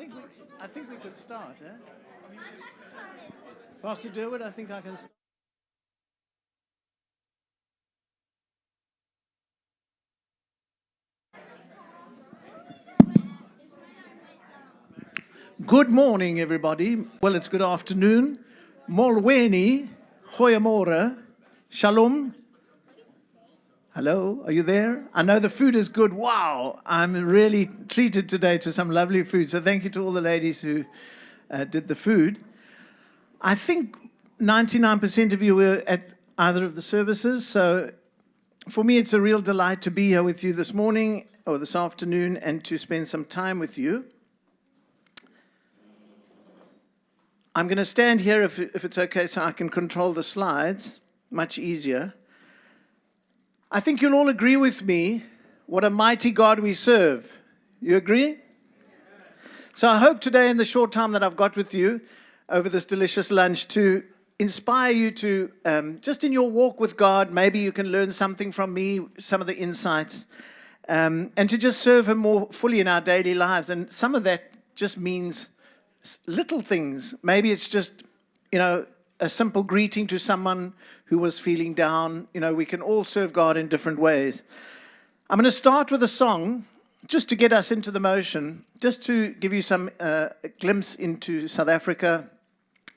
I think we could start, eh? Pastor Derwood, I think I can start. Good morning, everybody. Well, it's good afternoon. Molweni, goeiemorgen, shalom. Hello, are you there? I know the food is good. Wow, I'm really treated today to some lovely food. So thank you to all the ladies who did the food. I think 99% of you were at either of the services. So for me, it's a real delight to be here with you this morning or this afternoon and to spend some time with you. I'm going to stand here if it's okay so I can control the slides much easier. I think you'll all agree with me what a mighty God we serve. You agree? So I hope today in the short time that I've got with you over this delicious lunch to inspire you to, just in your walk with God, maybe you can learn something from me, some of the insights, and to just serve Him more fully in our daily lives. And some of that just means little things. Maybe it's just, a simple greeting to someone who was feeling down. We can all serve God in different ways. I'm going to start with a song just to get us into the motion, just to give you some glimpse into South Africa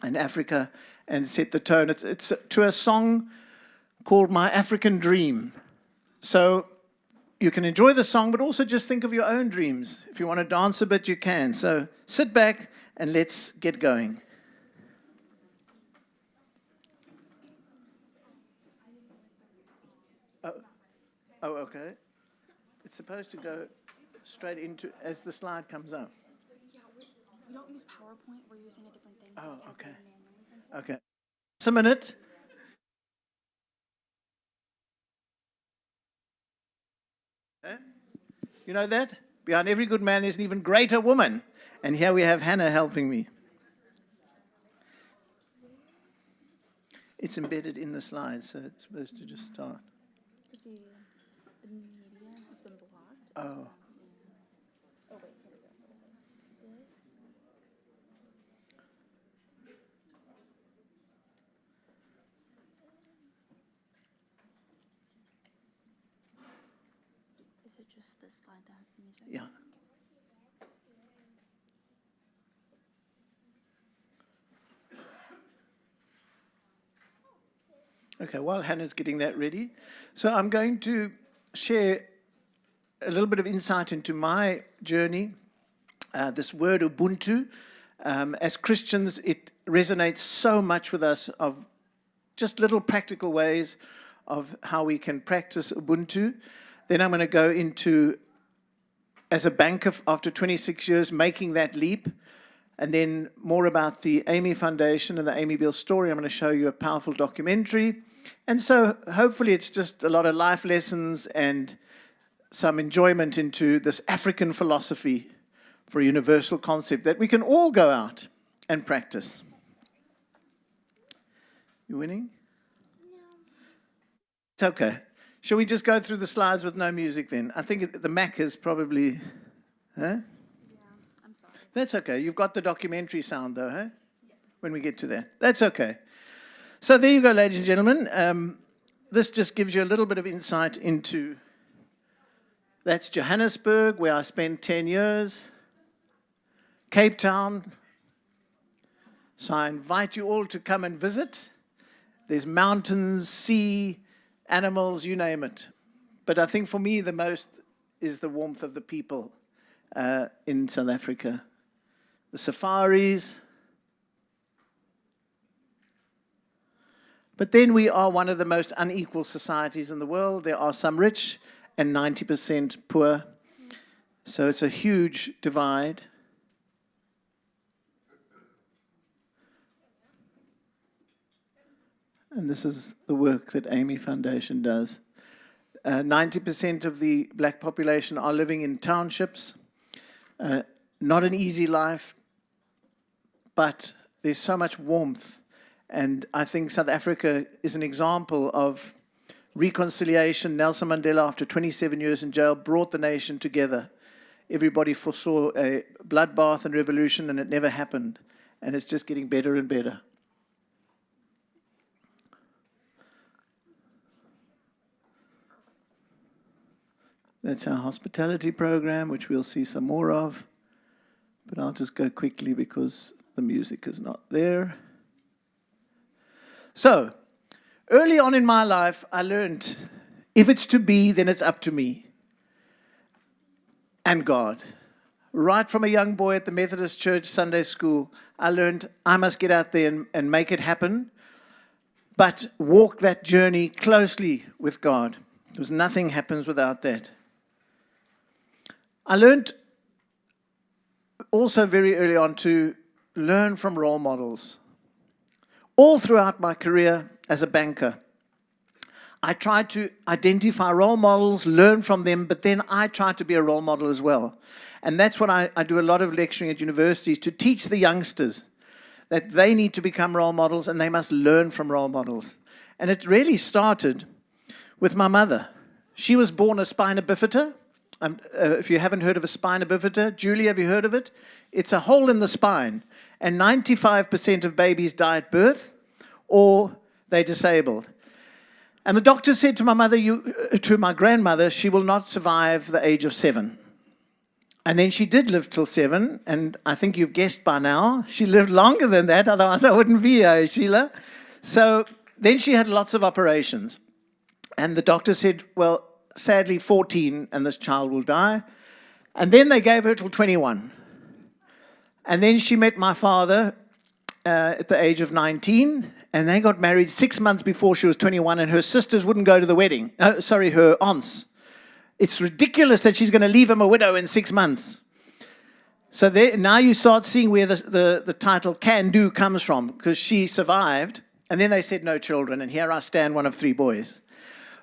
and set the tone. It's to a song called My African Dream. So you can enjoy the song, but also just think of your own dreams. If you want to dance a bit, you can. So sit back and let's get going. Oh, okay. It's supposed to go straight into as the slide comes up. Yeah, we don't use PowerPoint. We're using a different thing. Oh, okay. Okay. Just a minute. You know that? Behind every good man there's an even greater woman. And here we have Hannah helping me. It's embedded in the slides, so it's supposed to just start. See, the media has been blocked. Oh. Oh, wait, here we go. This. Is it just this slide that has the music? Yeah. Okay, while Hannah's getting that ready, so I'm going to share a little bit of insight into my journey. This word Ubuntu, as Christians, it resonates so much with us of just little practical ways of how we can practice Ubuntu. Then I'm going to go into, as a banker after 26 years, making that leap. And then more about the Amy Foundation and the Amy Beale story. I'm going to show you a powerful documentary. And so hopefully it's just a lot of life lessons and some enjoyment into this African philosophy for a universal concept that we can all go out and practice. You winning? No. It's okay. Shall we just go through the slides with no music then? I think the Mac is probably... Huh? I'm sorry. That's okay. You've got the documentary sound, though, huh? Yes. When we get to that. That's okay. So there you go, ladies and gentlemen. This just gives you a little bit of insight into... That's Johannesburg, where I spent 10 years. Cape Town. So I invite you all to come and visit. There's mountains, sea, animals, you name it. But I think for me, the most is the warmth of the people. In South Africa. The safaris. But then we are one of the most unequal societies in the world. There are some rich and 90% poor. So it's a huge divide. And this is the work that Amy Foundation does. 90% of the black population are living in townships. Not an easy life, but there's so much warmth. And I think South Africa is an example of reconciliation. Nelson Mandela, after 27 years in jail, brought the nation together everybody foresaw a bloodbath and revolution, and it never happened. And it's just getting better and better. That's our hospitality program, which we'll see some more of. But I'll just go quickly because the music is not there. So, early on in my life, I learned, if it's to be, then it's up to me and God. Right from a young boy at the Methodist Church Sunday school, I learned I must get out there and make it happen, but walk that journey closely with God, because nothing happens without that. I learned also very early on to learn from role models. All throughout my career as a banker, I tried to identify role models, learn from them, but then I tried to be a role model as well. And that's what I do a lot of lecturing at universities, to teach the youngsters that they need to become role models and they must learn from role models. And it really started with my mother. She was born a spina bifida. If you haven't heard of a spina bifida, Julie, have you heard of it? It's a hole in the spine, and 95% of babies die at birth, or they're disabled. And the doctor said to my mother, to my grandmother, she will not survive the age of 7. And then she did live till 7, and I think you've guessed by now, she lived longer than that, otherwise I wouldn't be here, Sheila. So then she had lots of operations. And the doctor said, well, sadly 14 and this child will die. And then they gave her till 21. And then she met my father at the age of 19, and they got married 6 months before she was 21, and her sisters wouldn't go to the wedding. Her aunts. It's ridiculous that she's going to leave him a widow in 6 months. So now you start seeing where the title can do comes from, because she survived, and then they said no children, and here I stand, one of 3 boys.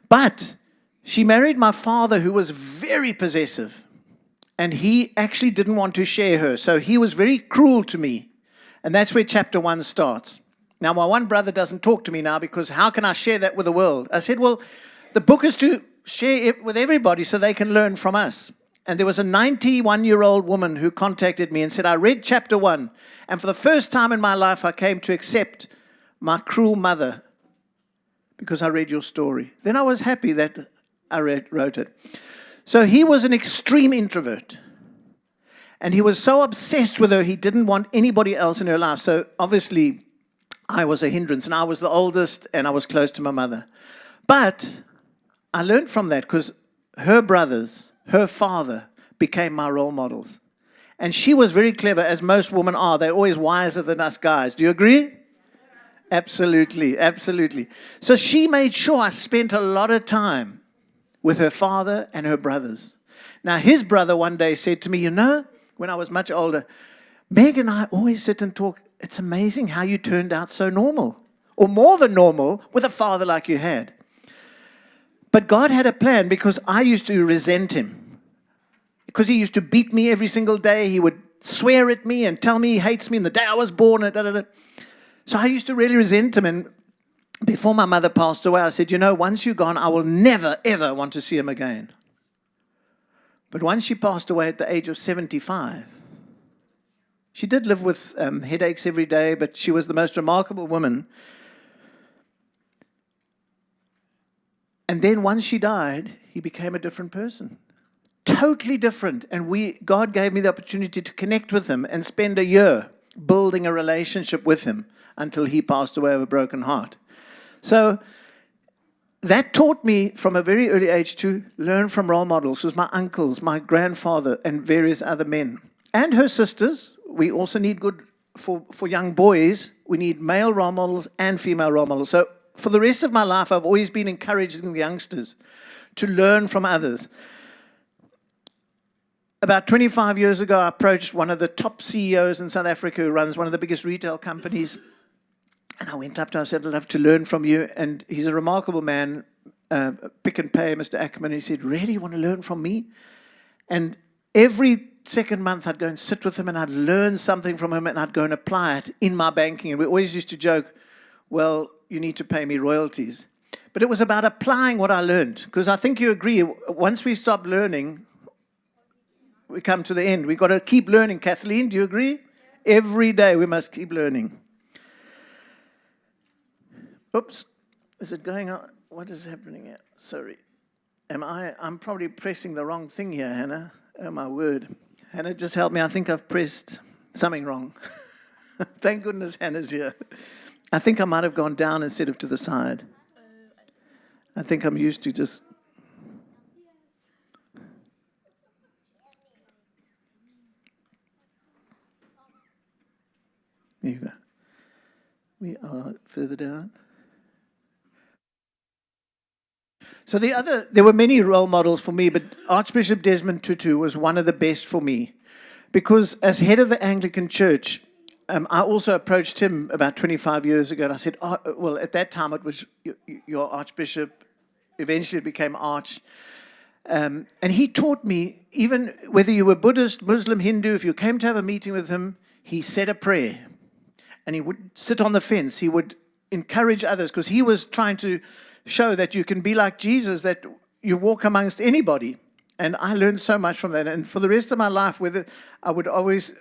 But she married my father, who was very possessive, and he actually didn't want to share her, so he was very cruel to me. And that's where chapter 1 starts. Now, my one brother doesn't talk to me now, because how can I share that with the world? I said, well, the book is to share it with everybody so they can learn from us. And there was a 91-year-old woman who contacted me and said, I read chapter 1, and for the first time in my life, I came to accept my cruel mother because I read your story. Then I was happy that I wrote it. So he was an extreme introvert. And he was so obsessed with her, he didn't want anybody else in her life. So obviously, I was a hindrance, and I was the oldest, and I was close to my mother. But I learned from that, because her brothers, her father, became my role models. And she was very clever, as most women are. They're always wiser than us guys. Do you agree? Absolutely, absolutely. So she made sure I spent a lot of time with her father and her brothers. Now, his brother one day said to me, when I was much older, Meg and I always sit and talk. It's amazing how you turned out so normal, or more than normal, with a father like you had. But God had a plan, because I used to resent him. Because he used to beat me every single day. He would swear at me and tell me he hates me and the day I was born. So I used to really resent him. And before my mother passed away, I said, once you're gone, I will never, ever want to see him again. But once she passed away at the age of 75, she did live with headaches every day, but she was the most remarkable woman. And then once she died, he became a different person. Totally different. And God gave me the opportunity to connect with him and spend a year building a relationship with him until he passed away of a broken heart. So that taught me from a very early age to learn from role models. It was my uncles, my grandfather, and various other men. And her sisters. We also need for young boys, we need male role models and female role models. So for the rest of my life, I've always been encouraging the youngsters to learn from others. About 25 years ago, I approached one of the top CEOs in South Africa who runs one of the biggest retail companies. And I went up to him and said, I'd love to learn from you. And he's a remarkable man, Pick and Pay, Mr. Ackerman. He said, really, you want to learn from me? And every second month, I'd go and sit with him, and I'd learn something from him, and I'd go and apply it in my banking. And we always used to joke, well, you need to pay me royalties. But it was about applying what I learned. Because I think you agree, once we stop learning, we come to the end. We've got to keep learning. Kathleen, do you agree? Every day we must keep learning. Oops. Is it going on? What is happening here? Sorry. I'm probably pressing the wrong thing here, Hannah. Oh, my word. Hannah, just help me. I think I've pressed something wrong. Thank goodness Hannah's here. I think I might have gone down instead of to the side. I think I'm used to just... There you go. We are further down. So there were many role models for me, but Archbishop Desmond Tutu was one of the best for me. Because as head of the Anglican Church, I also approached him about 25 years ago, and I said, well, at that time it was your Archbishop, eventually it became Arch. And he taught me, even whether you were Buddhist, Muslim, Hindu, if you came to have a meeting with him, he said a prayer. And he would sit on the fence. He would encourage others, because he was trying to show that you can be like Jesus, that you walk amongst anybody. And I learned so much from that. And for the rest of my life, I would always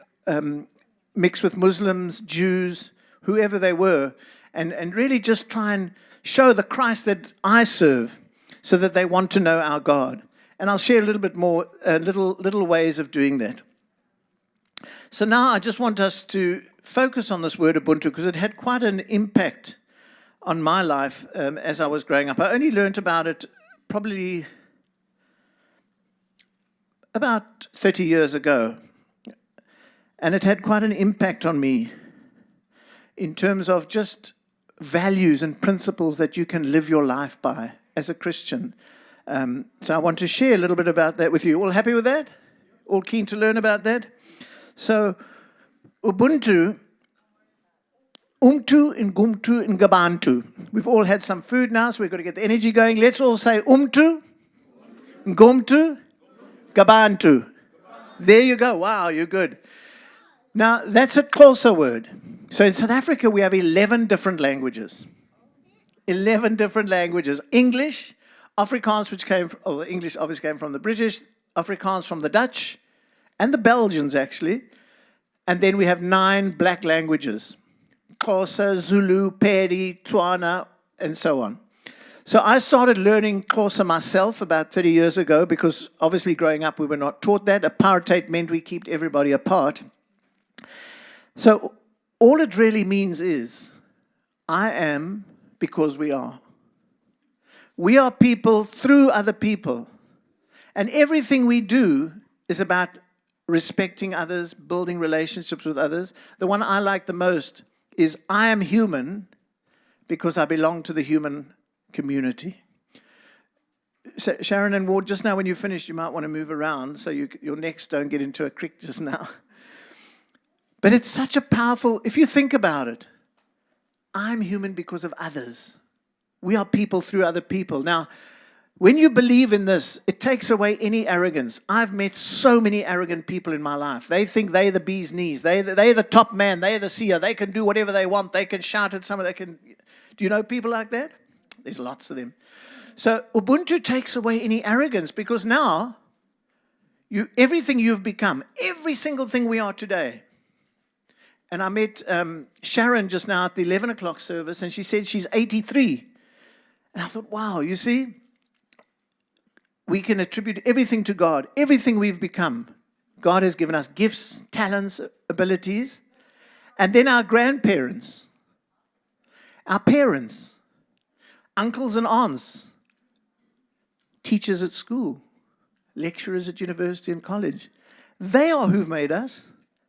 mix with Muslims, Jews, whoever they were, and really just try and show the Christ that I serve, so that they want to know our God. And I'll share a little bit more, little ways of doing that. So now I just want us to focus on this word Ubuntu, because it had quite an impact on my life as I was growing up. I only learned about it probably about 30 years ago. And it had quite an impact on me in terms of just values and principles that you can live your life by as a Christian. So I want to share a little bit about that with you. All happy with that? All keen to learn about that? So Ubuntu, Umtu and Gumtu and Gabantu. We've all had some food now, so we've got to get the energy going. Let's all say Umtu, Gumtu, Gabantu. There you go. Wow, you're good. Now, that's a closer word. So in South Africa, we have 11 different languages. 11 different languages. English, Afrikaans, which came from, English obviously came from the British, Afrikaans from the Dutch, and the Belgians, actually. And then we have 9 black languages. Xhosa, Zulu, Pedi, Tswana, and so on. So I started learning Xhosa myself about 30 years ago, because obviously growing up we were not taught that. Apartheid meant we kept everybody apart. So all it really means is, I am because we are. We are people through other people. And everything we do is about respecting others, building relationships with others. The one I like the most is, I am human because I belong to the human community. So Sharon and Ward, just now when you finish, you might want to move around so your necks don't get into a crick just now. But it's such a powerful, if you think about it, I'm human because of others. We are people through other people. Now, when you believe in this, it takes away any arrogance. I've met so many arrogant people in my life. They think they're the bee's knees. They're the top man. They're the seer. They can do whatever they want. They can shout at someone. Do you know people like that? There's lots of them. So Ubuntu takes away any arrogance, because now, everything you've become, every single thing we are today. And I met Sharon just now at the 11 o'clock service, and she said she's 83. And I thought, wow, you see, we can attribute everything to God, everything we've become. God has given us gifts, talents, abilities. And then our grandparents, our parents, uncles and aunts, teachers at school, lecturers at university and college. They are who've made us.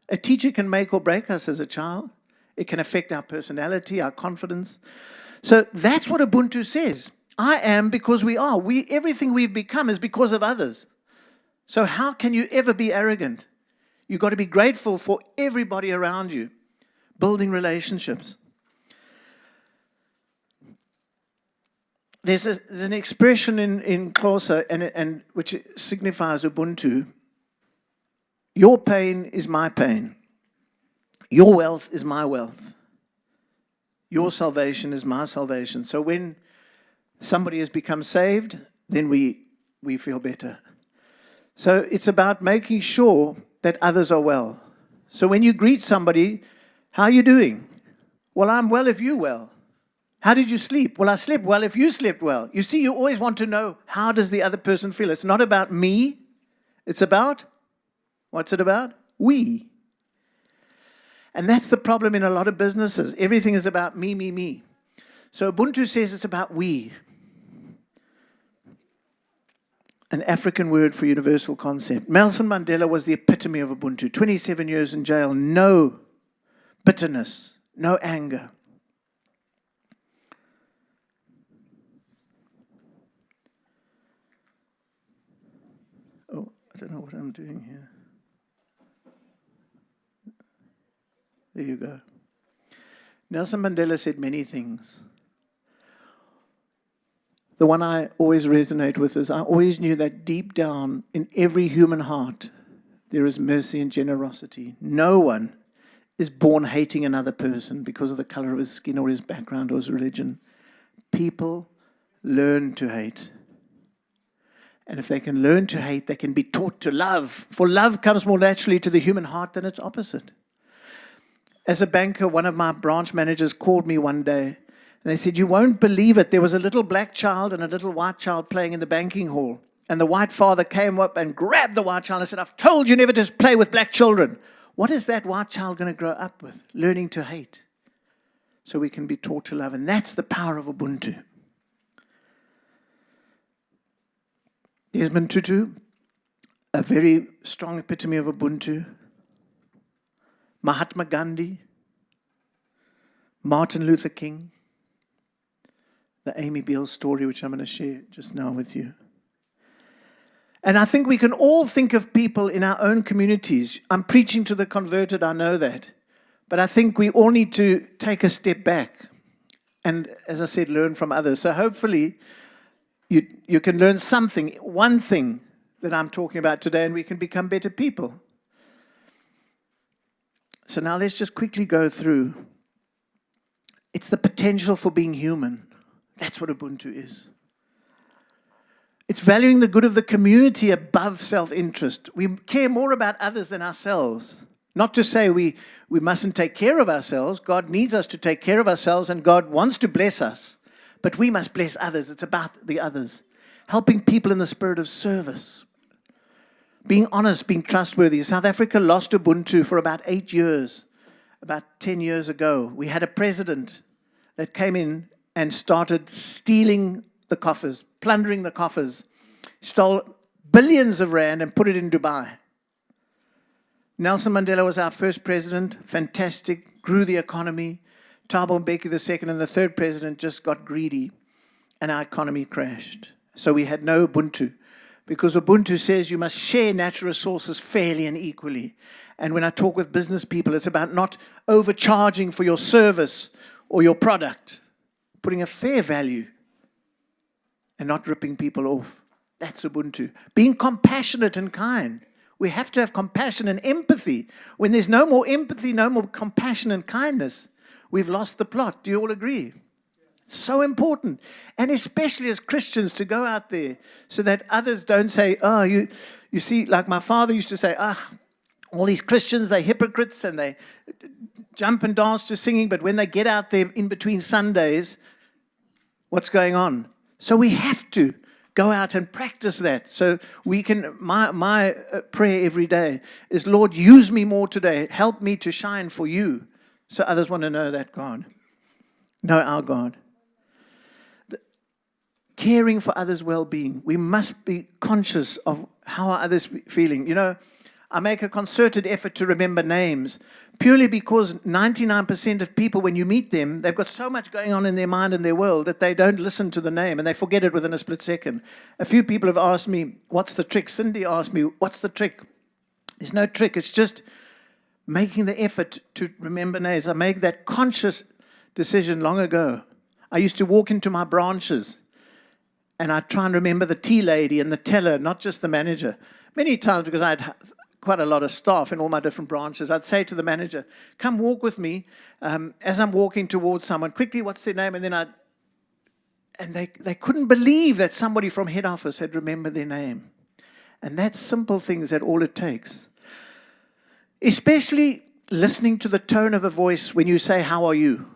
A teacher can make or break us as a child. It can affect our personality, our confidence. So that's what Ubuntu says. I am because we are. Everything we've become is because of others. So how can you ever be arrogant? You've got to be grateful for everybody around you, building relationships. There's an expression in Xhosa, and which signifies Ubuntu. Your pain is my pain. Your wealth is my wealth. Your salvation is my salvation. So when somebody has become saved, then we feel better. So it's about making sure that others are well. So when you greet somebody, how are you doing? Well, I'm well if you're well. How did you sleep? Well, I slept well if you slept well. You see, you always want to know, how does the other person feel? It's not about me. It's about, what's it about? We. And that's the problem in a lot of businesses. Everything is about me, me, me. So Ubuntu says it's about we. An African word for universal concept. Nelson Mandela was the epitome of Ubuntu. 27 years in jail, no bitterness, no anger. Oh, I don't know what I'm doing here. There you go. Nelson Mandela said many things. The one I always resonate with is I always knew that deep down in every human heart there is mercy and generosity. No one is born hating another person because of the color of his skin or his background or his religion. People learn to hate. And if they can learn to hate, they can be taught to love. For love comes more naturally to the human heart than its opposite. As a banker, one of my branch managers called me one day. And they said, you won't believe it. There was a little black child and a little white child playing in the banking hall. And the white father came up and grabbed the white child and said, I've told you never to play with black children. What is that white child going to grow up with? Learning to hate. So we can be taught to love. And that's the power of Ubuntu. Desmond Tutu, a very strong epitome of Ubuntu. Mahatma Gandhi. Martin Luther King. The Amy Beale story, which I'm going to share just now with you. And I think we can all think of people in our own communities. I'm preaching to the converted, I know that. But I think we all need to take a step back and, as I said, learn from others. So hopefully you can learn something, one thing that I'm talking about today, and we can become better people. So now let's just quickly go through. It's the potential for being human. That's what Ubuntu is. It's valuing the good of the community above self-interest. We care more about others than ourselves. Not to say we mustn't take care of ourselves. God needs us to take care of ourselves, and God wants to bless us. But we must bless others. It's about the others. Helping people in the spirit of service. Being honest, being trustworthy. South Africa lost Ubuntu for about 8 years. About 10 years ago, we had a president that came in and started stealing the coffers, plundering the coffers, stole billions of rand and put it in Dubai. Nelson Mandela was our first president, fantastic, grew the economy. Thabo Mbeki II and the third president just got greedy, and our economy crashed. So we had no Ubuntu, because Ubuntu says you must share natural resources fairly and equally. And when I talk with business people, it's about not overcharging for your service or your product, putting a fair value and not ripping people off. That's Ubuntu. Being compassionate and kind. We have to have compassion and empathy. When there's no more empathy, no more compassion and kindness, we've lost the plot. Do you all agree? So important. And especially as Christians, to go out there so that others don't say, oh, you see, like my father used to say, all these Christians, they're hypocrites and they jump and dance to singing, but when they get out there in between Sundays, what's going on? So we have to go out and practice that. So we can, my prayer every day is, Lord, use me more today. Help me to shine for you so others want to know that God. Know our God. Caring for others' well-being. We must be conscious of how are others feeling. You know, I make a concerted effort to remember names purely because 99% of people, when you meet them, they've got so much going on in their mind and their world that they don't listen to the name and they forget it within a split second. A few people have asked me, what's the trick? Cindy asked me, what's the trick? There's no trick. It's just making the effort to remember names. I made that conscious decision long ago. I used to walk into my branches and I'd try and remember the tea lady and the teller, not just the manager. Many times, because I had quite a lot of staff in all my different branches, I'd say to the manager, come walk with me as I'm walking towards someone. Quickly, what's their name? And then they couldn't believe that somebody from head office had remembered their name. And that's simple things that all it takes. Especially listening to the tone of a voice when you say, how are you?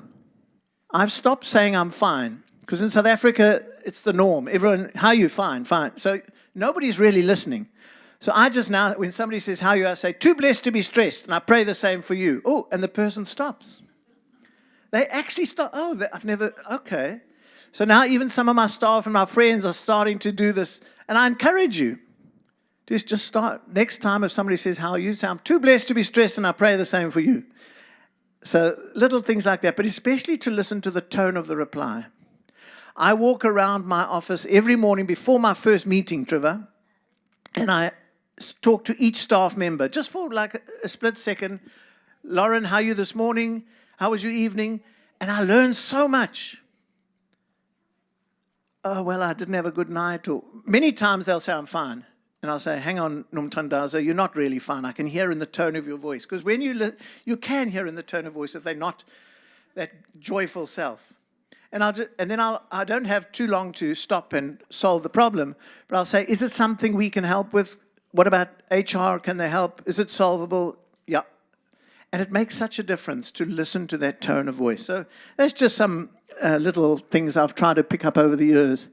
I've stopped saying I'm fine, because in South Africa, it's the norm. Everyone, how are you? Fine, fine. So nobody's really listening. So I just now, when somebody says, how are you? I say, too blessed to be stressed. And I pray the same for you. Oh, and the person stops. They actually stop. Oh, I've never, okay. So now even some of my staff and my friends are starting to do this. And I encourage you. Just start. Next time if somebody says, how are you? Say, I'm too blessed to be stressed, and I pray the same for you. So little things like that, but especially to listen to the tone of the reply. I walk around my office every morning before my first meeting, Trevor, and I talk to each staff member, just for like a split second. Lauren, how are you this morning? How was your evening? And I learn so much. Oh, well, I didn't have a good night. Or many times they'll say, I'm fine. And I'll say, hang on, Nomtandazo, you're not really fine. I can hear in the tone of your voice. Because when you can hear in the tone of voice if they're not that joyful self. And I don't have too long to stop and solve the problem. But I'll say, is it something we can help with? What about HR? Can they help? Is it solvable? Yeah. And it makes such a difference to listen to that tone of voice. So that's just some little things I've tried to pick up over the years.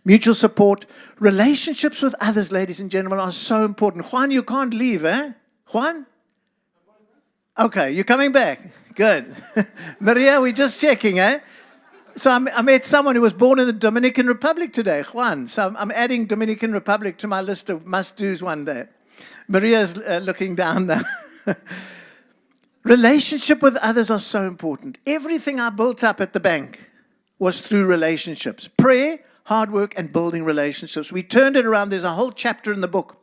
Mutual support. Relationships with others, ladies and gentlemen, are so important. Juan, you can't leave, eh? Juan? Okay, you're coming back. Good. Maria, we're just checking, eh? So I met someone who was born in the Dominican Republic today, Juan. So I'm adding Dominican Republic to my list of must-dos one day. Maria's looking down there. Relationship with others are so important. Everything I built up at the bank was through relationships. Prayer, hard work, and building relationships. We turned it around. There's a whole chapter in the book.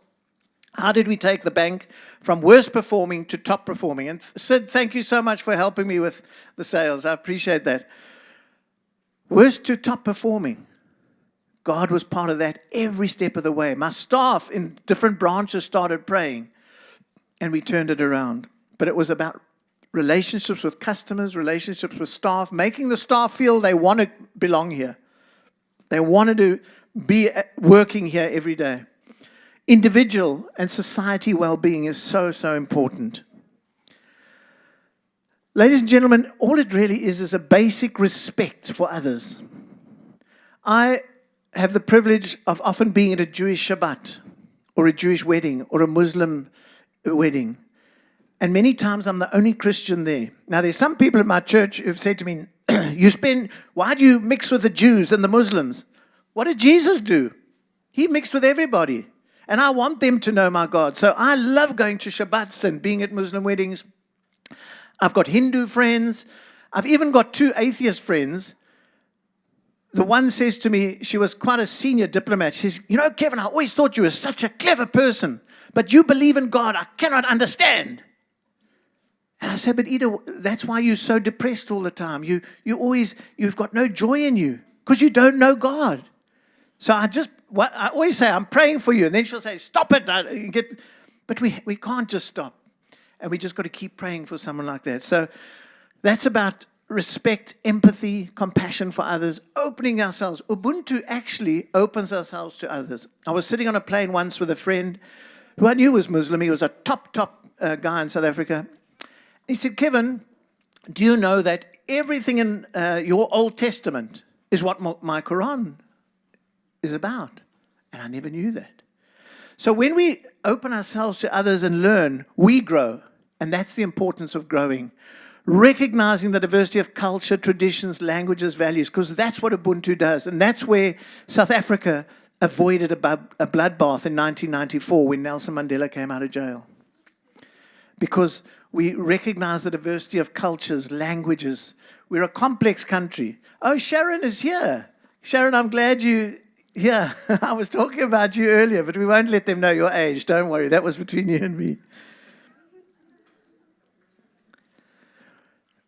How did we take the bank from worst performing to top performing? And Sid, thank you so much for helping me with the sales. I appreciate that. Worst to top performing. God was part of that every step of the way. My staff in different branches started praying, and we turned it around. But it was about relationships with customers, relationships with staff, making the staff feel they want to belong here. They wanted to be working here every day. Individual and society well-being is so, so important. Ladies and gentlemen, all it really is a basic respect for others. I have the privilege of often being at a Jewish Shabbat or a Jewish wedding or a Muslim wedding. And many times I'm the only Christian there. Now, there's some people at my church who've said to me, why do you mix with the Jews and the Muslims? What did Jesus do? He mixed with everybody. And I want them to know my God. So I love going to Shabbats and being at Muslim weddings. I've got Hindu friends. I've even got 2 atheist friends. The one says to me, she was quite a senior diplomat. She says, Kevin, I always thought you were such a clever person, but you believe in God. I cannot understand. And I said, but Ida, that's why you're so depressed all the time. You've got no joy in you because you don't know God. So I always say, I'm praying for you. And then she'll say, stop it. But we can't just stop. And we just got to keep praying for someone like that. So that's about respect, empathy, compassion for others, opening ourselves. Ubuntu actually opens ourselves to others. I was sitting on a plane once with a friend who I knew was Muslim. He was a top guy in South Africa. He said, Kevin, do you know that everything in your Old Testament is what my Quran is about? And I never knew that. So when we open ourselves to others and learn, we grow. And that's the importance of growing. Recognizing the diversity of culture, traditions, languages, values, because that's what Ubuntu does. And that's where South Africa avoided a bloodbath in 1994 when Nelson Mandela came out of jail. Because we recognize the diversity of cultures, languages. We're a complex country. Oh, Sharon is here. Sharon, I'm glad you're here. I was talking about you earlier, but we won't let them know your age. Don't worry. That was between you and me.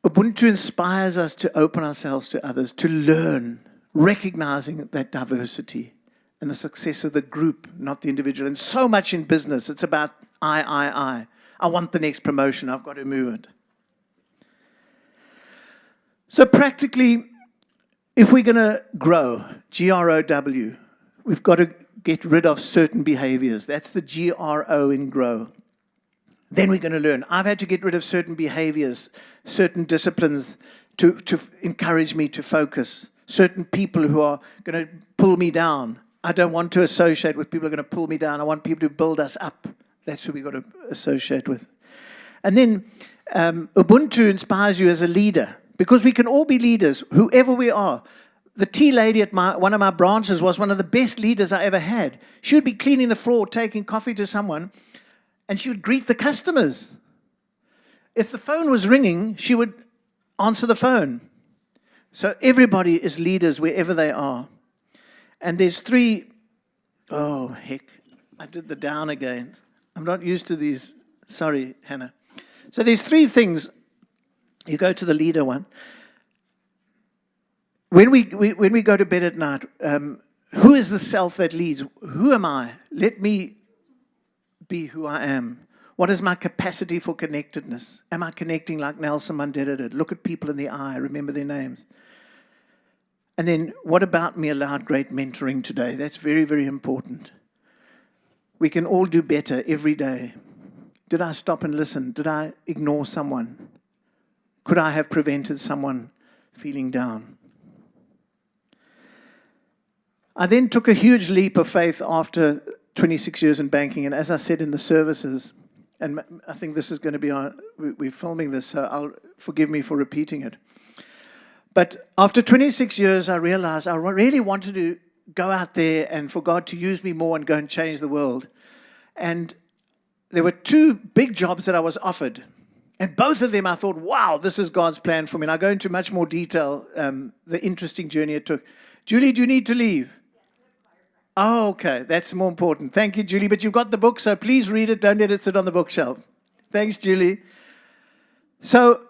Ubuntu inspires us to open ourselves to others, to learn, recognizing that diversity and the success of the group, not the individual. And so much in business, it's about I. I want the next promotion. I've got to move it. So practically, if we're going to grow, G-R-O-W, we've got to get rid of certain behaviors. That's the GRO in grow. Then we're going to learn. I've had to get rid of certain behaviors, certain disciplines to encourage me to focus. Certain people who are going to pull me down. I don't want to associate with people who are going to pull me down. I want people to build us up. That's who we've got to associate with. And then Ubuntu inspires you as a leader, because we can all be leaders, whoever we are. The tea lady at one of my branches was one of the best leaders I ever had. She would be cleaning the floor, taking coffee to someone, and she would greet the customers. If the phone was ringing, she would answer the phone. So everybody is leaders wherever they are. And there's three, oh, heck, I did the down again. I'm not used to these. Sorry, Hannah. So there's three things. You go to the leader one. When we go to bed at night, who is the self that leads? Who am I? Let me be who I am. What is my capacity for connectedness? Am I connecting like Nelson Mandela did? Look at people in the eye, remember their names. And then, what about me allowed great mentoring today? That's very, very important. We can all do better every day. Did I stop and listen? Did I ignore someone? Could I have prevented someone feeling down? I then took a huge leap of faith after 26 years in banking, and as I said in the services, and I think this is going to be we're filming this, so forgive me for repeating it. But after 26 years, I realized I really wanted to go out there and for God to use me more and go and change the world. And there were two big jobs that I was offered. And both of them I thought, wow, this is God's plan for me. And I'll go into much more detail, the interesting journey it took. Julie, do you need to leave? Oh, okay. That's more important. Thank you, Julie. But you've got the book, so please read it. Don't let it sit on the bookshelf. Thanks, Julie. So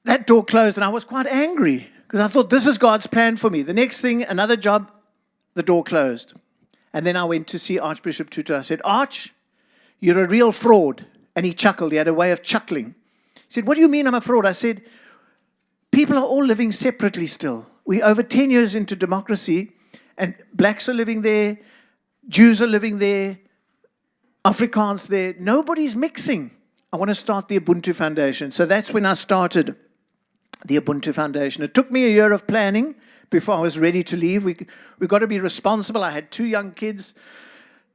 that door closed, and I was quite angry because I thought, this is God's plan for me. The next thing, another job, the door closed. And then I went to see Archbishop Tutu. I said, Arch, you're a real fraud. And he chuckled. He had a way of chuckling. He said, what do you mean I'm a fraud? I said, people are all living separately still. We're over 10 years into democracy, and blacks are living there, Jews are living there, Afrikaans there. Nobody's mixing. I want to start the Ubuntu Foundation. So that's when I started the Ubuntu Foundation. It took me a year of planning before I was ready to leave. We've got to be responsible. I had 2 young kids.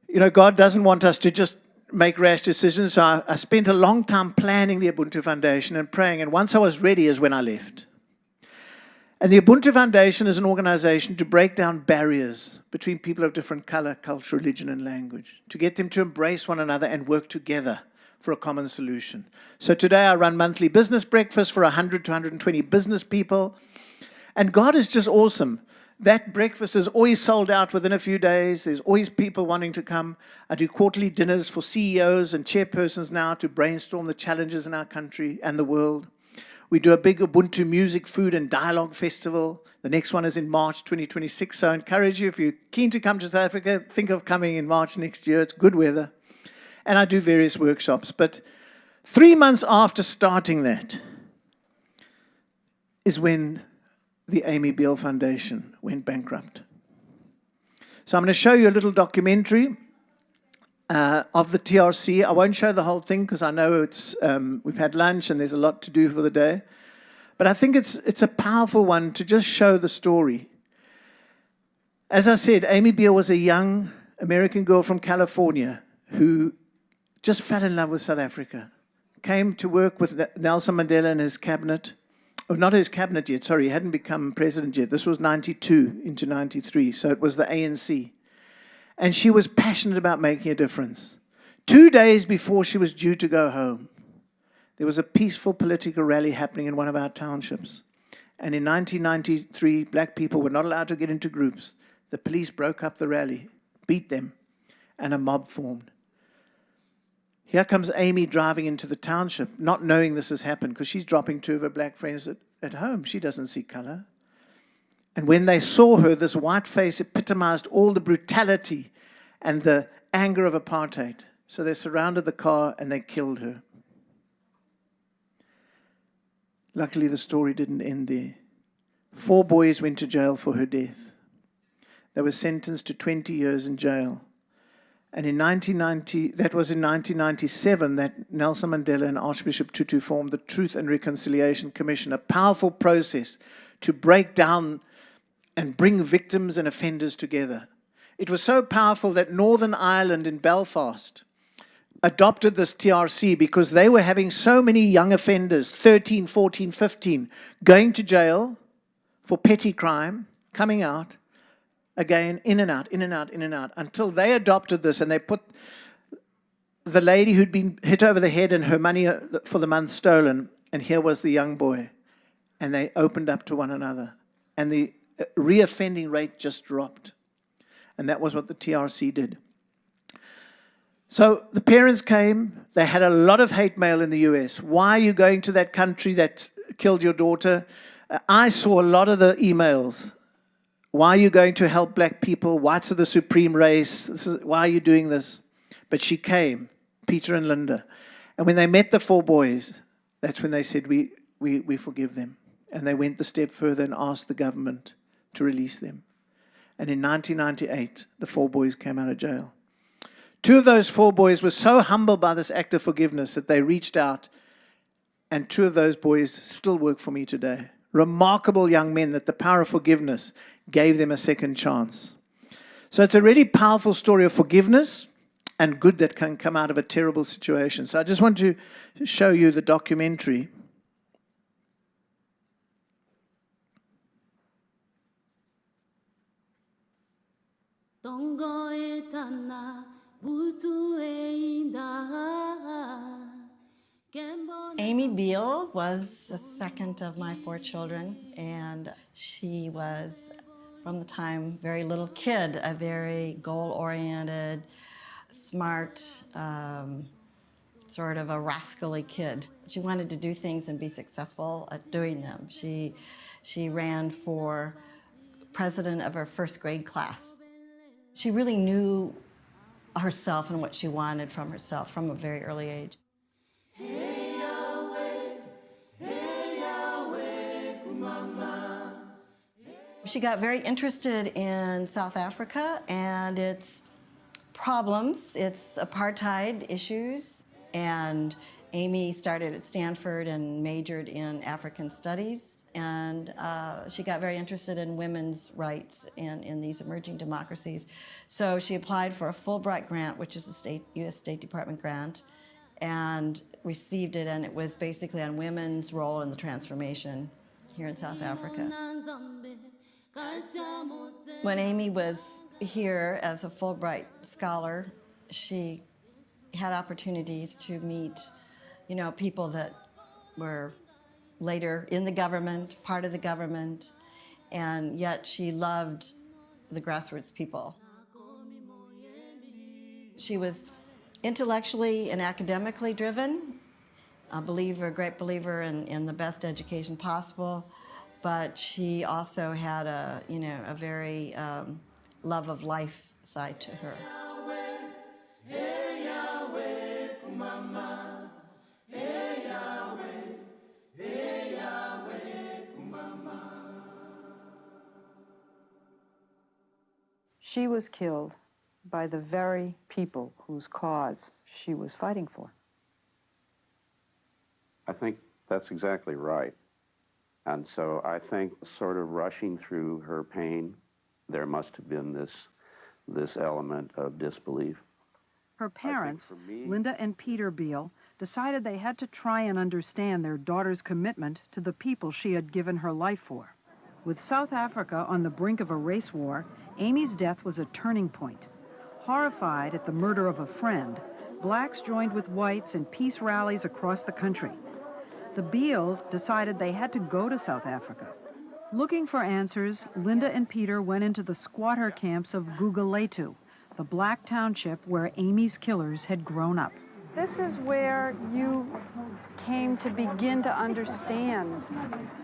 You know, God doesn't want us to just make rash decisions. So I spent a long time planning the Ubuntu Foundation and praying. And once I was ready is when I left. And the Ubuntu Foundation is an organization to break down barriers between people of different color, culture, religion, and language, to get them to embrace one another and work together for a common solution. So today I run monthly business breakfasts for 100 to 120 business people. And God is just awesome. That breakfast is always sold out within a few days. There's always people wanting to come. I do quarterly dinners for CEOs and chairpersons now to brainstorm the challenges in our country and the world. We do a big Ubuntu music, food, and dialogue festival. The next one is in March 2026. So I encourage you, if you're keen to come to South Africa, think of coming in March next year. It's good weather. And I do various workshops. But 3 months after starting that is when the Amy Beale Foundation went bankrupt. So I'm going to show you a little documentary of the TRC. I won't show the whole thing because I know it's we've had lunch and there's a lot to do for the day. But I think it's a powerful one to just show the story. As I said, Amy Beale was a young American girl from California who just fell in love with South Africa. Came to work with Nelson Mandela and his cabinet. Oh, not his cabinet yet, sorry, he hadn't become president yet. This was 92 into 93, so it was the ANC. And she was passionate about making a difference. 2 days before she was due to go home, there was a peaceful political rally happening in one of our townships. And in 1993, black people were not allowed to get into groups. The police broke up the rally, beat them, and a mob formed. Here comes Amy driving into the township, not knowing this has happened, because she's dropping 2 of her black friends at home. She doesn't see color. And when they saw her, this white face epitomized all the brutality and the anger of apartheid. So they surrounded the car and they killed her. Luckily, the story didn't end there. 4 boys went to jail for her death. They were sentenced to 20 years in jail. And in 1997 that Nelson Mandela and Archbishop Tutu formed the Truth and Reconciliation Commission, a powerful process to break down and bring victims and offenders together. It was so powerful that Northern Ireland in Belfast adopted this TRC because they were having so many young offenders, 13, 14, 15, going to jail for petty crime, coming out, again, in and out, in and out, in and out, until they adopted this and they put the lady who'd been hit over the head and her money for the month stolen, and here was the young boy, and they opened up to one another. And the reoffending rate just dropped. And that was what the TRC did. So the parents came, they had a lot of hate mail in the US. Why are you going to that country that killed your daughter? I saw a lot of the emails. Why are you going to help black people? Whites are the supreme race. Why are you doing this? But she came, Peter and Linda. And when they met the 4 boys, that's when they said, we forgive them. And they went the step further and asked the government to release them. And in 1998, the 4 boys came out of jail. 2 of those 4 boys were so humbled by this act of forgiveness that they reached out, and 2 of those boys still work for me today. Remarkable young men that the power of forgiveness gave them a second chance. So it's a really powerful story of forgiveness and good that can come out of a terrible situation. So I just want to show you the documentary. Amy Beale was the second of my 4 children, and she was, from the time very little kid, a very goal-oriented, smart, sort of a rascally kid. She wanted to do things and be successful at doing them. She ran for president of her 1st grade class. She really knew herself and what she wanted from herself from a very early age. She got very interested in South Africa and its problems, its apartheid issues. And Amy started at Stanford and majored in African studies. And she got very interested in women's rights in these emerging democracies. So she applied for a Fulbright grant, which is a U.S. State Department grant, and received it. And it was basically on women's role in the transformation here in South Africa. When Amy was here as a Fulbright scholar, she had opportunities to meet, people that were later in the government, part of the government, and yet she loved the grassroots people. She was intellectually and academically driven, a great believer in the best education possible. But she also had a very love of life side to her. She was killed by the very people whose cause she was fighting for. I think that's exactly right. And so I think sort of rushing through her pain, there must have been this element of disbelief. Her parents, Linda and Peter Beale, decided they had to try and understand their daughter's commitment to the people she had given her life for. With South Africa on the brink of a race war, Amy's death was a turning point. Horrified at the murder of a friend, blacks joined with whites in peace rallies across the country. The Beales decided they had to go to South Africa. Looking for answers, Linda and Peter went into the squatter camps of Guguletu, the black township where Amy's killers had grown up. This is where you came to begin to understand.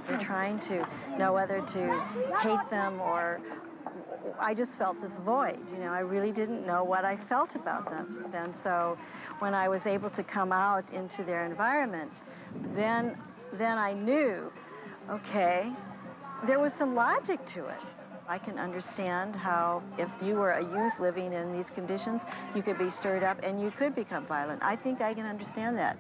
You're trying to know whether to hate them or... I just felt this void, I really didn't know what I felt about them. And so when I was able to come out into their environment, then I knew, okay, there was some logic to it. I can understand how if you were a youth living in these conditions, you could be stirred up and you could become violent. I think I can understand that.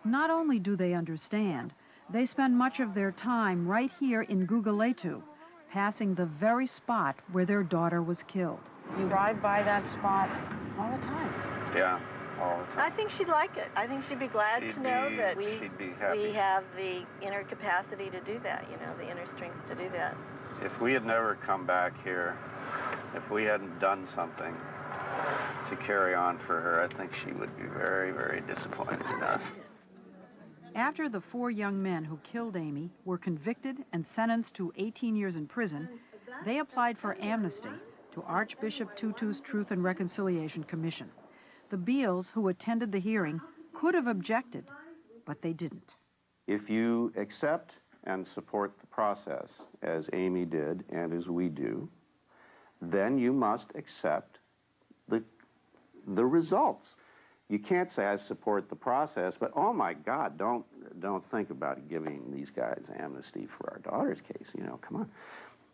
Not only do they understand, they spend much of their time right here in Guguletu, passing the very spot where their daughter was killed. You drive by that spot all the time. Yeah, all the time. I think she'd like it. I think she'd be glad to know that she'd be happy. we have the inner capacity to do that, you know, the inner strength to do that. If we had never come back here, if we hadn't done something to carry on for her, I think she would be very, very disappointed in us. After the 4 young men who killed Amy were convicted and sentenced to 18 years in prison, they applied for amnesty to Archbishop Tutu's Truth and Reconciliation Commission. The Beals, who attended the hearing, could have objected, but they didn't. If you accept and support the process, as Amy did and as we do, then you must accept the results. You can't say, I support the process, but oh my God, don't think about giving these guys amnesty for our daughter's case. You know, come on.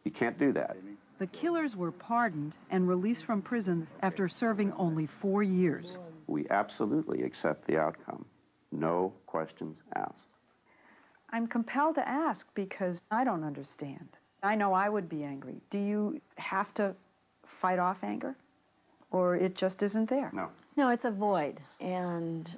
You can't do that. The killers were pardoned and released from prison after serving only 4 years. We absolutely accept the outcome. No questions asked. I'm compelled to ask because I don't understand. I know I would be angry. Do you have to fight off anger? Or it just isn't there? No. No, it's a void. And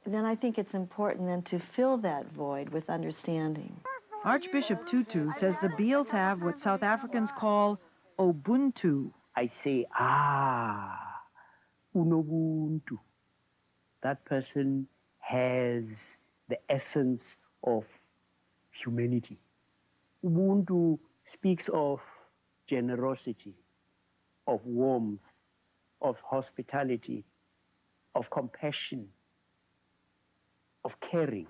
then I think it's important then to fill that void with understanding. Archbishop Tutu says the Beals have what South Africans call Ubuntu. I say, Ubuntu. That person has the essence of humanity. Ubuntu speaks of generosity, of warmth, of hospitality, of compassion, of caring.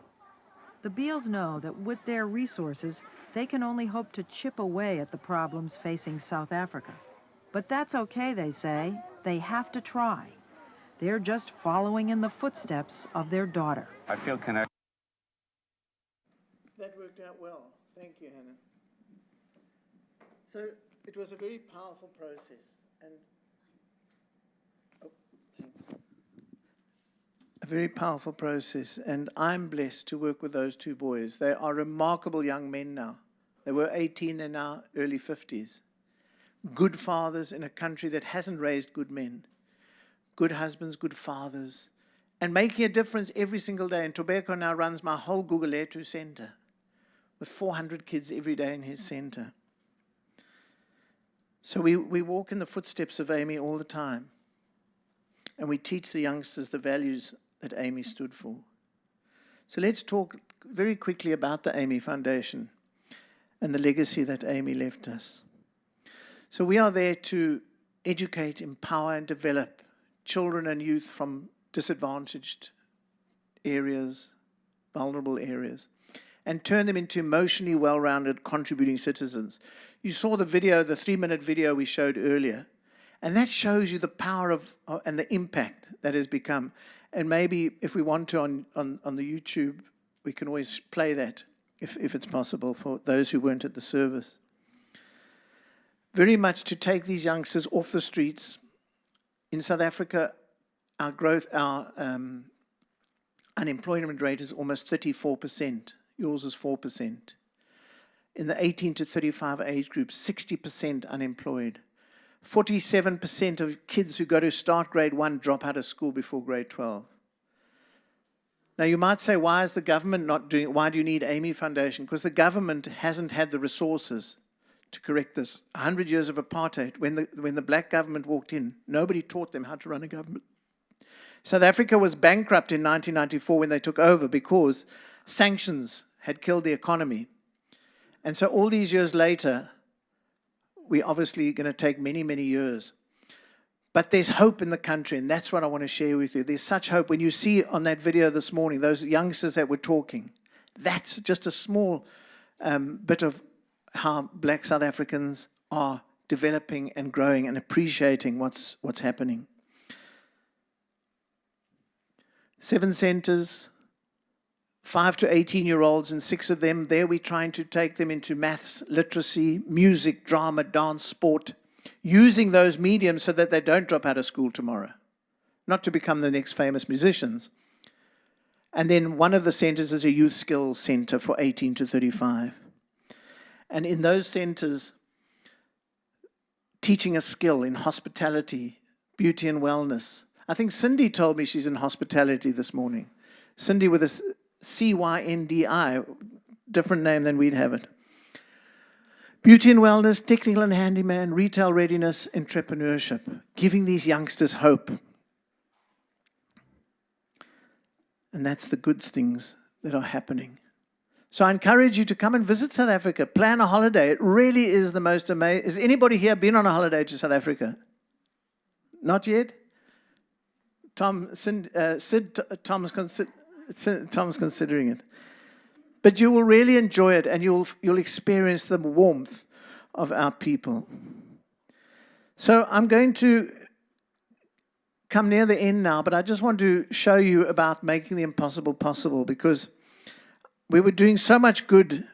The Beals know that with their resources, they can only hope to chip away at the problems facing South Africa. But that's okay, they say. They have to try. They're just following in the footsteps of their daughter. I feel connected. That worked out well. Thank you, Hannah. So it was a very powerful process. And a very powerful process, and I'm blessed to work with those 2 boys. They are remarkable young men now. They were 18, they're now early 50s. Good fathers in a country that hasn't raised good men. Good husbands, good fathers, and making a difference every single day. And Tobeko now runs my whole Guguletu center with 400 kids every day in his center. So we walk in the footsteps of Amy all the time. And we teach the youngsters the values that Amy stood for. So let's talk very quickly about the Amy Foundation and the legacy that Amy left us. So we are there to educate, empower, and develop children and youth from disadvantaged areas, vulnerable areas, and turn them into emotionally well-rounded, contributing citizens. You saw the video, the 3-minute video we showed earlier. And that shows you the power of and the impact that has become. And maybe if we want to on the YouTube, we can always play that if it's possible for those who weren't at the service. Very much to take these youngsters off the streets. In South Africa, our unemployment rate is almost 34%. Yours is 4%. In the 18 to 35 age group, 60% unemployed. 47% of kids who go to start grade 1 drop out of school before grade 12. Now you might say, why is the government not doing it? Why do you need Amy Foundation? Because the government hasn't had the resources to correct this. 100 years of apartheid, when the black government walked in, nobody taught them how to run a government. South Africa was bankrupt in 1994 when they took over because sanctions had killed the economy. And so all these years later, we're obviously going to take many, many years. But there's hope in the country, and that's what I want to share with you. There's such hope. When you see on that video this morning, those youngsters that were talking, that's just a small bit of how black South Africans are developing and growing and appreciating what's happening. 7 centers, 5 to 18-year-olds, and 6 of them, there we're trying to take them into maths, literacy, music, drama, dance, sport, using those mediums so that they don't drop out of school tomorrow, not to become the next famous musicians. And then one of the centers is a youth skills center for 18 to 35. And in those centers, teaching a skill in hospitality, beauty and wellness. I think Cindy told me she's in hospitality this morning. Cindy with a CYNDI, different name than we'd have it. Beauty and wellness, technical and handyman, retail readiness, entrepreneurship, giving these youngsters hope. And that's the good things that are happening. So I encourage you to come and visit South Africa. Plan a holiday. It really is the most amazing. Has anybody here been on a holiday to South Africa? Not yet? Tom's considering it. But you will really enjoy it, and you'll experience the warmth of our people. So I'm going to come near the end now, but I just want to show you about making the impossible possible, because we were doing so much good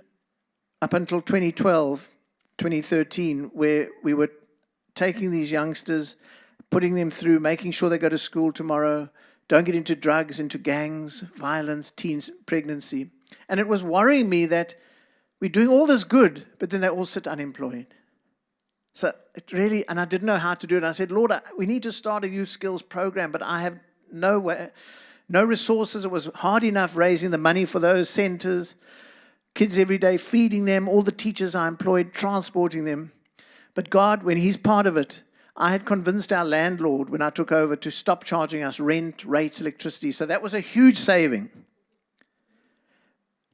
up until 2012, 2013, where we were taking these youngsters, putting them through, making sure they go to school tomorrow, don't get into drugs, into gangs, violence, teens, pregnancy. And it was worrying me that we're doing all this good, but then they all sit unemployed. So it really, and I didn't know how to do it. I said, Lord, we need to start a youth skills program, but I have no resources. It was hard enough raising the money for those centers, kids every day, feeding them, all the teachers I employed, transporting them. But God, when He's part of it, I had convinced our landlord when I took over to stop charging us rent, rates, electricity. So that was a huge saving.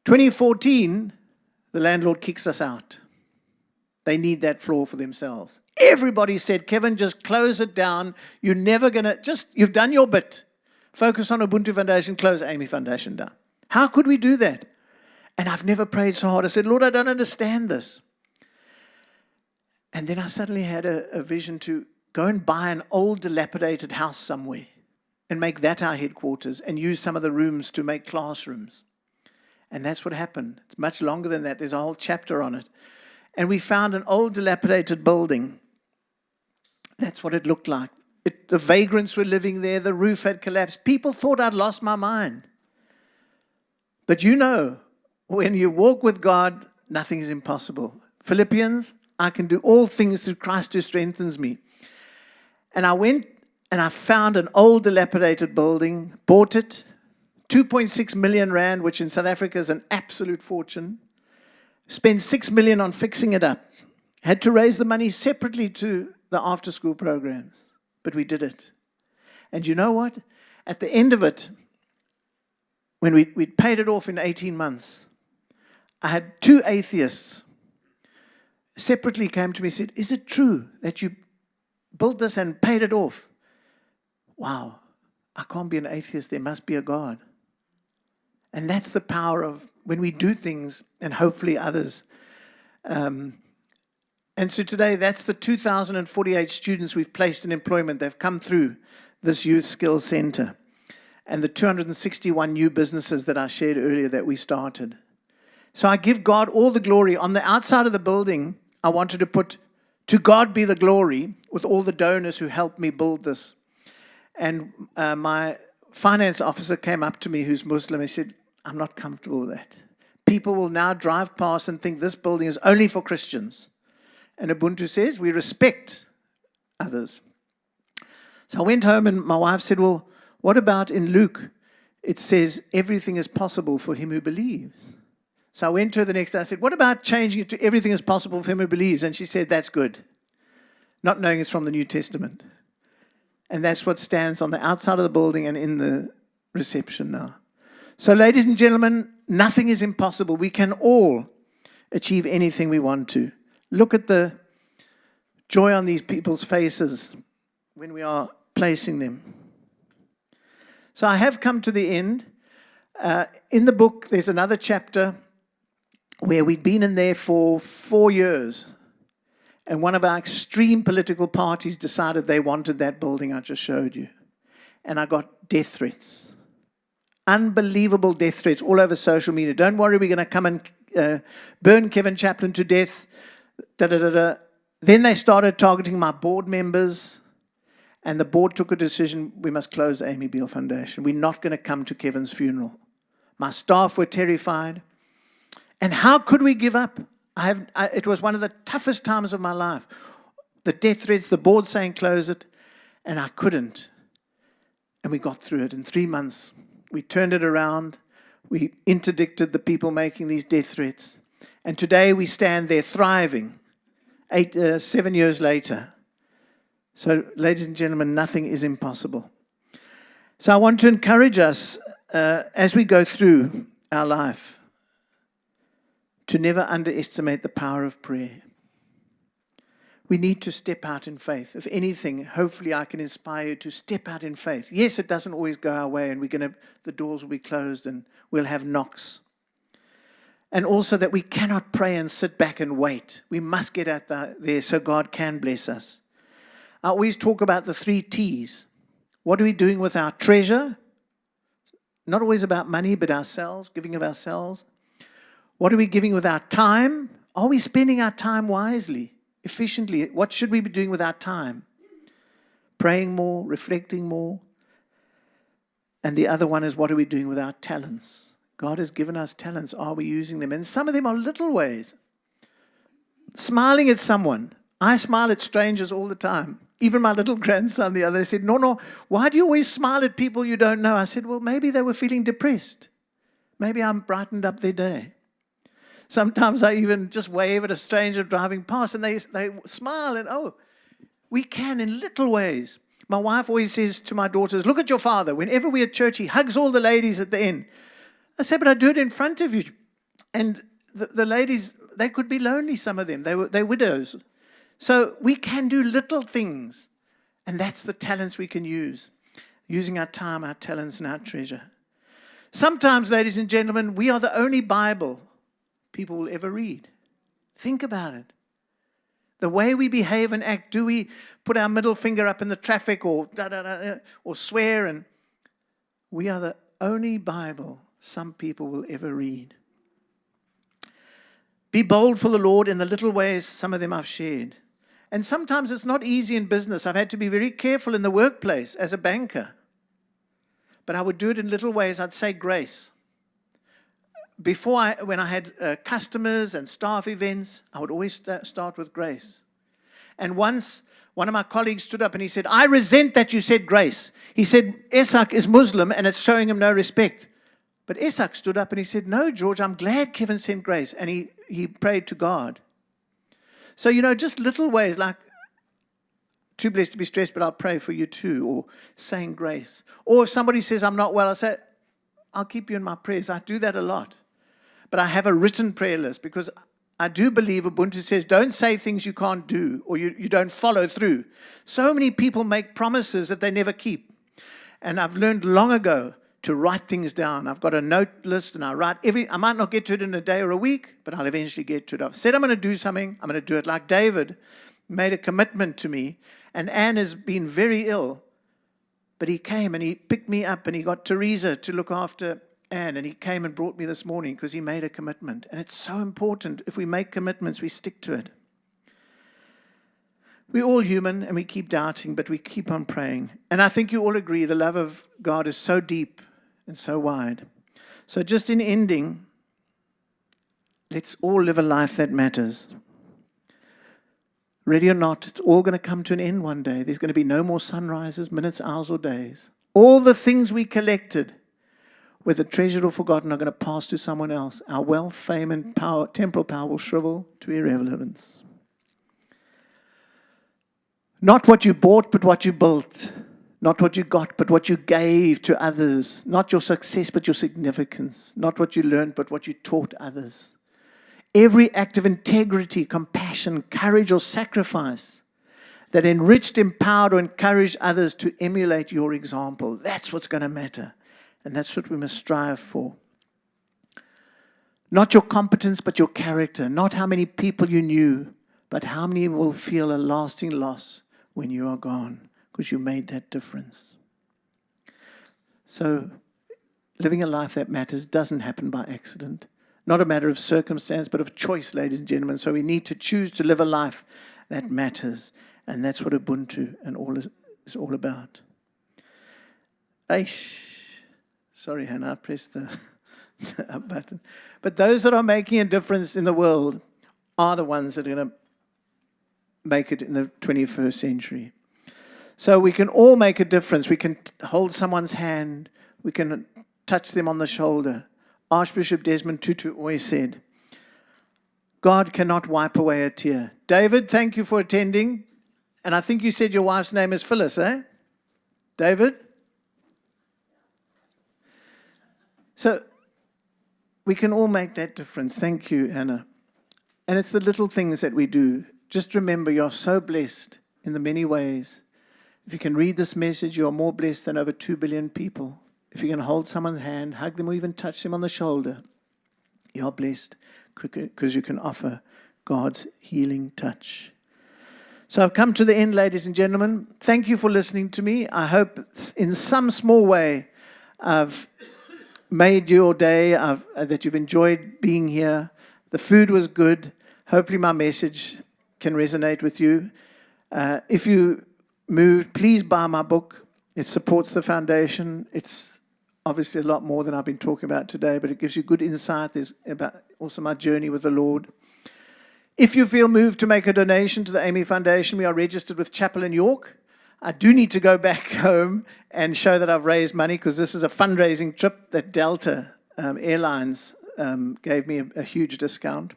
2014, the landlord kicks us out. They need that floor for themselves. Everybody said, Kevin, just close it down. You're never going to, you've done your bit. Focus on Ubuntu Foundation, close Amy Foundation down. How could we do that? And I've never prayed so hard. I said, Lord, I don't understand this. And then I suddenly had a vision to go and buy an old dilapidated house somewhere and make that our headquarters and use some of the rooms to make classrooms. And that's what happened. It's much longer than that. There's a whole chapter on it. And we found an old dilapidated building. That's what it looked like. The vagrants were living there. The roof had collapsed. People thought I'd lost my mind. But you know, when you walk with God, nothing is impossible. Philippians, I can do all things through Christ who strengthens me. And I went and I found an old dilapidated building, bought it, 2.6 million rand, which in South Africa is an absolute fortune. Spent 6 million on fixing it up. Had to raise the money separately to the after-school programs. But we did it. And you know what? At the end of it, when we'd paid it off in 18 months, I had 2 atheists separately came to me and said, is it true that you built this and paid it off? Wow, I can't be an atheist. There must be a God. And that's the power of when we do things and hopefully others. And so today, that's the 2,048 students we've placed in employment. They've come through this Youth Skills Center. And the 261 new businesses that I shared earlier that we started. So I give God all the glory. On the outside of the building, I wanted to put, to God be the glory, with all the donors who helped me build this. And my finance officer came up to me, who's Muslim, and said, I'm not comfortable with that. People will now drive past and think this building is only for Christians. And Ubuntu says we respect others. So I went home and my wife said, well, what about in Luke? It says everything is possible for him who believes. So I went to her the next day. I said, what about changing it to everything is possible for him who believes? And she said, that's good. Not knowing it's from the New Testament. And that's what stands on the outside of the building and in the reception now. So ladies and gentlemen, nothing is impossible. We can all achieve anything we want to. Look at the joy on these people's faces when we are placing them. So I have come to the end. In the book, there's another chapter where we'd been in there for 4 years. And one of our extreme political parties decided they wanted that building I just showed you. And I got death threats. Unbelievable death threats all over social media. Don't worry, we're going to come and burn Kevin Chaplin to death. Da, da, da, da. Then they started targeting my board members, and the board took a decision, we must close the Amy Beale Foundation. We're not going to come to Kevin's funeral. My staff were terrified. And how could we give up? It was one of the toughest times of my life. The death threats, the board saying close it, and I couldn't. And we got through it in 3 months. We turned it around. We interdicted the people making these death threats. And today we stand there thriving, 7 years later. So, ladies and gentlemen, nothing is impossible. So I want to encourage us as we go through our life to never underestimate the power of prayer. We need to step out in faith. If anything, hopefully I can inspire you to step out in faith. Yes, it doesn't always go our way, and the doors will be closed and we'll have knocks. And also that we cannot pray and sit back and wait. We must get out there so God can bless us. I always talk about the 3 T's. What are we doing with our treasure? Not always about money, but ourselves, giving of ourselves. What are we giving with our time? Are we spending our time wisely, efficiently? What should we be doing with our time? Praying more, reflecting more. And the other one is, what are we doing with our talents? God has given us talents. Are we using them? And some of them are little ways. Smiling at someone. I smile at strangers all the time. Even my little grandson the other day said, no, why do you always smile at people you don't know? I said, well, maybe they were feeling depressed. Maybe I brightened up their day. Sometimes I even just wave at a stranger driving past and they smile and, we can in little ways. My wife always says to my daughters, look at your father. Whenever we're at church, he hugs all the ladies at the end. I said, but I do it in front of you. And the ladies, they could be lonely, some of them. They're widows. So we can do little things. And that's the talents we can use. Using our time, our talents, and our treasure. Sometimes, ladies and gentlemen, we are the only Bible people will ever read. Think about it. The way we behave and act, do we put our middle finger up in the traffic or or swear? And we are the only Bible some people will ever read. Be bold for the Lord in the little ways, some of them I've shared. And sometimes it's not easy in business. I've had to be very careful in the workplace as a banker. But I would do it in little ways. I'd say grace. When I had customers and staff events, I would always start with grace. And once, one of my colleagues stood up and he said, I resent that you said grace. He said, Esak is Muslim and it's showing him no respect. But Esak stood up and he said, no, George, I'm glad Kevin sent grace. And he prayed to God. So, just little ways like, too blessed to be stressed, but I'll pray for you too, or saying grace. Or if somebody says I'm not well, I say, I'll keep you in my prayers. I do that a lot. But I have a written prayer list because I do believe Ubuntu says don't say things you can't do or you don't follow through. So many people make promises that they never keep. And I've learned long ago to write things down. I've got a note list and I write I might not get to it in a day or a week, but I'll eventually get to it. I've said I'm going to do something. I'm going to do it. Like David made a commitment to me, and Anne has been very ill. But he came and he picked me up and he got Teresa to look after Anne, and he came and brought me this morning because he made a commitment. And it's so important. If we make commitments, we stick to it. We're all human and we keep doubting, but we keep on praying. And I think you all agree the love of God is so deep and so wide. So just in ending, let's all live a life that matters. Ready or not, it's all going to come to an end one day. There's going to be no more sunrises, minutes, hours, or days. All the things we collected, whether treasured or forgotten, are going to pass to someone else. Our wealth, fame, and power, temporal power will shrivel to irrelevance. Not what you bought, but what you built. Not what you got, but what you gave to others. Not your success, but your significance. Not what you learned, but what you taught others. Every act of integrity, compassion, courage, or sacrifice that enriched, empowered, or encouraged others to emulate your example. That's what's going to matter. And that's what we must strive for. Not your competence, but your character. Not how many people you knew, but how many will feel a lasting loss when you are gone, because you made that difference. So living a life that matters doesn't happen by accident. Not a matter of circumstance, but of choice, ladies and gentlemen. So we need to choose to live a life that matters. And that's what Ubuntu and all is all about. Aish. Sorry, Hannah, I pressed the up button. But those that are making a difference in the world are the ones that are going to make it in the 21st century. So we can all make a difference. We can hold someone's hand. We can touch them on the shoulder. Archbishop Desmond Tutu always said, God cannot wipe away a tear. David, thank you for attending. And I think you said your wife's name is Phyllis, eh? David? So we can all make that difference. Thank you, Anna. And it's the little things that we do. Just remember, you're so blessed in the many ways. If you can read this message, you are more blessed than over 2 billion people. If you can hold someone's hand, hug them, or even touch them on the shoulder, you're blessed because you can offer God's healing touch. So I've come to the end, ladies and gentlemen. Thank you for listening to me. I hope in some small way I've made your day, that you've enjoyed being here. The food was good. Hopefully my message can resonate with you. If you moved, please buy my book. It supports the foundation. It's obviously a lot more than I've been talking about today, but it gives you good insight. There's about also my journey with the Lord. If you feel moved to make a donation to the Amy Foundation, we are registered with Chapel in York. I do need to go back home and show that I've raised money, because this is a fundraising trip that Delta Airlines gave me a huge discount.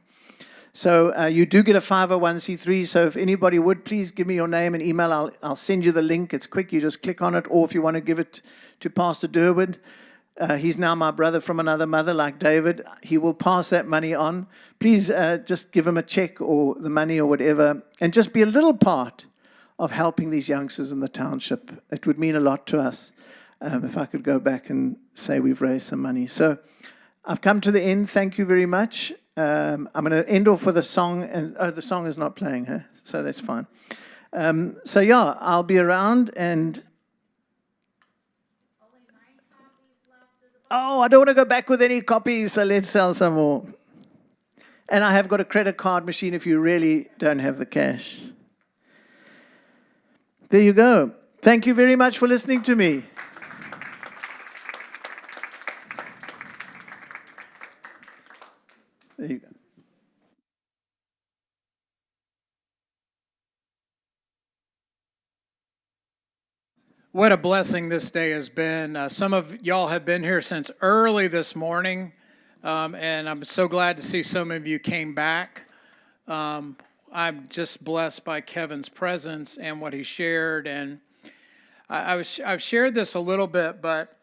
So you do get a 501c3, so if anybody would, please give me your name and email. I'll send you the link. It's quick. You just click on it, or if you want to give it to Pastor Durwood, he's now my brother from another mother, like David. He will pass that money on. Please just give him a check or the money or whatever, and just be a little part of helping these youngsters in the township. It would mean a lot to us if I could go back and say we've raised some money. So I've come to the end. Thank you very much. I'm going to end off with a song, and the song is not playing, huh? So that's fine. So yeah, I'll be around, and I don't want to go back with any copies, so let's sell some more. And I have got a credit card machine if you really don't have the cash. There you go. Thank you very much for listening to me. There you go. What a blessing this day has been. Some of y'all have been here since early this morning, and I'm so glad to see some of you came back. I'm just blessed by Kevin's presence and what he shared, and I've shared this a little bit, but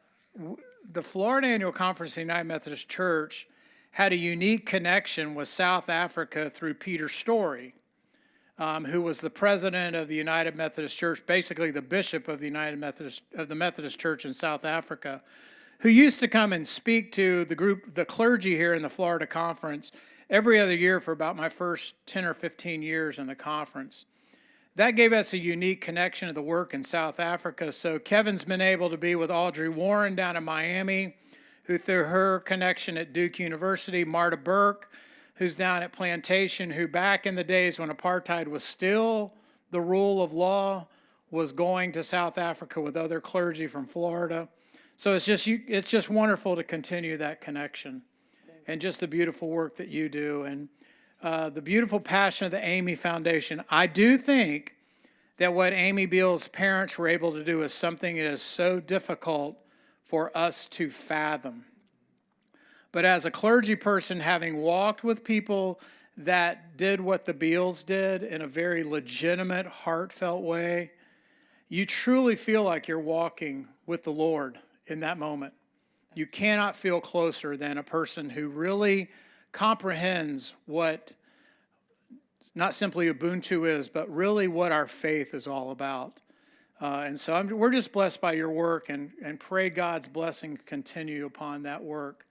the Florida Annual Conference of the United Methodist Church had a unique connection with South Africa through Peter Story, who was the president of the United Methodist Church, basically the bishop of the Methodist Church in South Africa, who used to come and speak to the clergy here in the Florida Conference every other year for about my first 10 or 15 years in the conference. That gave us a unique connection to the work in South Africa. So Kevin's been able to be with Audrey Warren down in Miami, who through her connection at Duke University, Marta Burke, who's down at Plantation, who back in the days when apartheid was still the rule of law, was going to South Africa with other clergy from Florida. So it's just wonderful to continue that connection, and just the beautiful work that you do, and the beautiful passion of the Amy Foundation. I do think that what Amy Beal's parents were able to do is something that is so difficult for us to fathom. But as a clergy person, having walked with people that did what the Beals did in a very legitimate, heartfelt way, you truly feel like you're walking with the Lord in that moment. You cannot feel closer than a person who really comprehends what not simply Ubuntu is, but really what our faith is all about. And so we're just blessed by your work, and pray God's blessing continue upon that work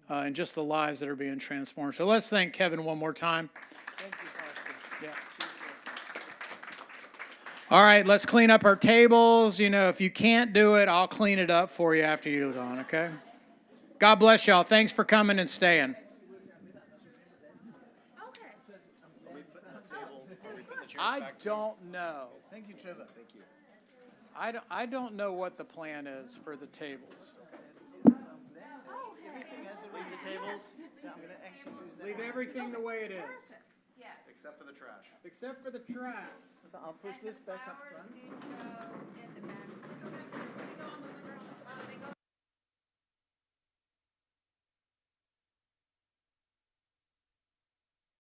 and just the lives that are being transformed. So let's thank Kevin one more time. Thank you, Pastor. Yeah. All right, let's clean up our tables. You know, if you can't do it, I'll clean it up for you after you're done, okay? God bless y'all. Thanks for coming and staying. I don't know. Thank you, Trevor. Thank you. I don't know what the plan is for the tables. Leave everything the way it is. Except for the trash. Except for the trash. So I'll push this back up front.